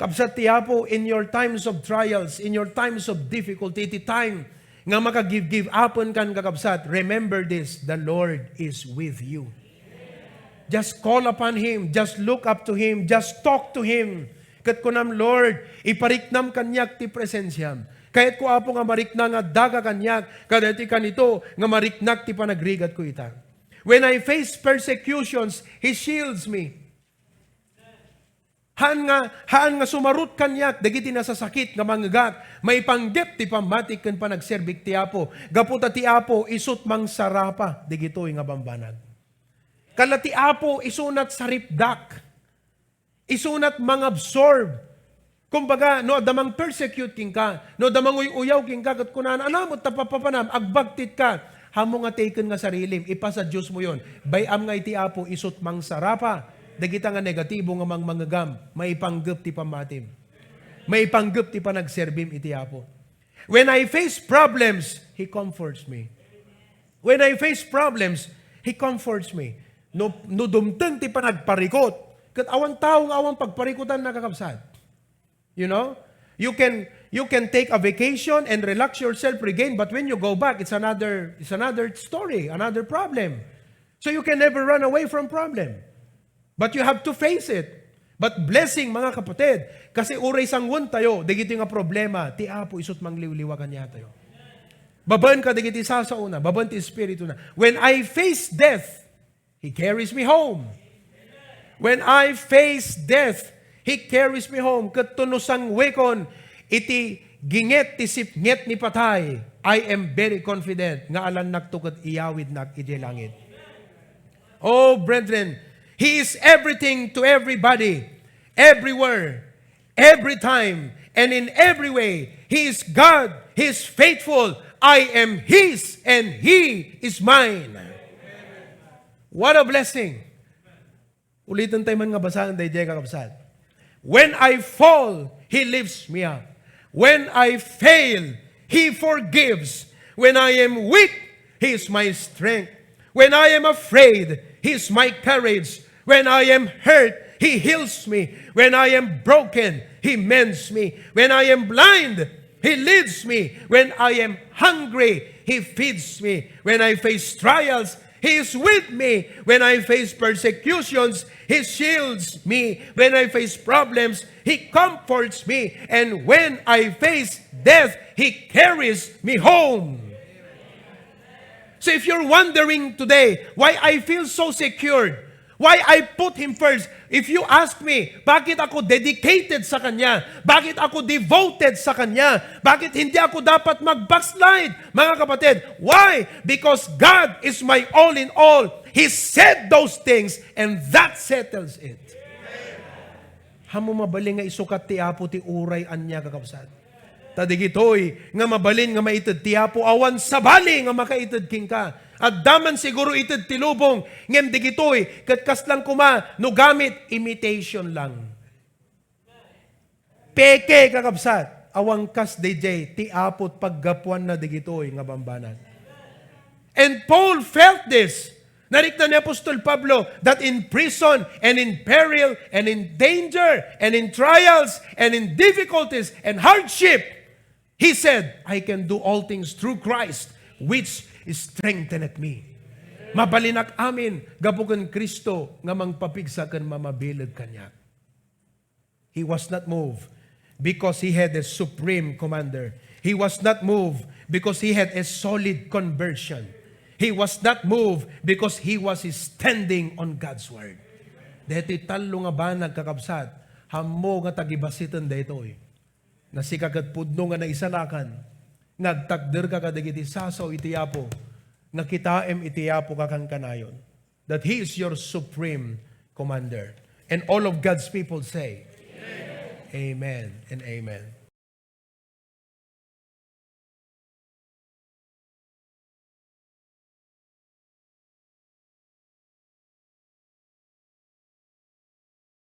Kabsat ti Apo, in your times of trials, in your times of difficulty, ti time nga makagive upon kan kakabsat, remember this, the Lord is with you. Just call upon Him, just look up to Him, just talk to Him. Kat kunam, Lord, ipariknam kanyak ti presensyam. Kahit ko Apo nga marikna nga daga kanyak, kadati kanito nga mariknak ti panagrigat ko ita. When I face persecutions, He shields me. Haan nga sumarut kanyak, dagiti nasasakit nga manggag, may panggep ti pamatik ken panagserbik ti Apo. Gaputa ti Apo, isut mang sarapa, digitoy nga bambanag. Kala ti Apo, isunat saripdak. Isunat mangabsorb. Kumbaga, no adamang persecute king ka, no adamang uyaw king ka, kat kunan, anamot tapapapanam, agbagtit ka, hamo nga taken nga sarilim, ipasa Diyos mo yon. Bayam nga iti Apo, isut mang sarapa. Dagita nga negatibo nga manggam, maipanggap ti pamatim. Maipanggap ti panagserbim iti Apo. When I face problems, He comforts me. When I face problems, He comforts me. No dumteng ti panagparikot. Kat awan tao nga awan pagparikutan nakakabsat. You know? You can take a vacation and relax yourself regain, but when you go back, it's another story, another problem. So you can never run away from problem. But you have to face it. But blessing, mga kapatid, kasi uray sangwon tayo, digiti nga problema, ti Apo isut mangliwliwagan niya tayo. Baban ka digiti sasauna, baban ti Espiritu na. When I face death, He carries me home. When I face death, He carries me home. Katunusang wekon, iti ginget ti sipnget ni patay, I am very confident nga alan nagtukat iyawid nak iti langit. Oh, brethren, He is everything to everybody, everywhere, every time, and in every way. He is God. He is faithful. I am His, and He is mine. What a blessing. Ulitin tayo man nga basahan day kakabsat. When I fall, He lifts me up. When I fail, He forgives. When I am weak, He is my strength. When I am afraid, He is my courage. When I am hurt, He heals me. When I am broken, He mends me. When I am blind, He leads me. When I am hungry, He feeds me. When I face trials, He is with me. When I face persecutions, He shields me. When I face problems, He comforts me. And when I face death, He carries me home. So if you're wondering today why I feel so secured, why I put Him first, if you ask me, bakit ako dedicated sa Kanya? Bakit ako devoted sa Kanya? Bakit hindi ako dapat mag-backslide? Mga kapatid, why? Because God is my all in all. He said those things and that settles it. Hamo mabaling nga isukat ti Apo ti uray anya kakabsat. Tadigitoy nga mabalin nga maited ti Apo awan sabali nga makaited king ka. At daman siguro ited tilubong, ngem digitoy, katkas lang kuma, no gamit, imitation lang. Peke kakabsat, awang kas DJ, ti apot paggapuan na digitoy, nga bambanan. And Paul felt this. Narikta ni Apostol Pablo that in prison and in peril and in danger and in trials and in difficulties and hardship, he said, I can do all things through Christ, which strengtheneth me. Mabalinak amin, gabukan Kristo, nga mangpapigsa kan mamabilad kanya. He was not moved because he had a supreme commander. He was not moved because he had a solid conversion. He was not moved because he was standing on God's word. Dito talo nga ba nagkakabsat, hamo nga tagibasitan daytoy. Nasikagat pudno nga naisalakan. Nagtakder ka kadigiti sasaw iti Apo, nga kitaem iti Apo kakang kanayon. That He is your supreme commander. And all of God's people say, Amen, amen and amen.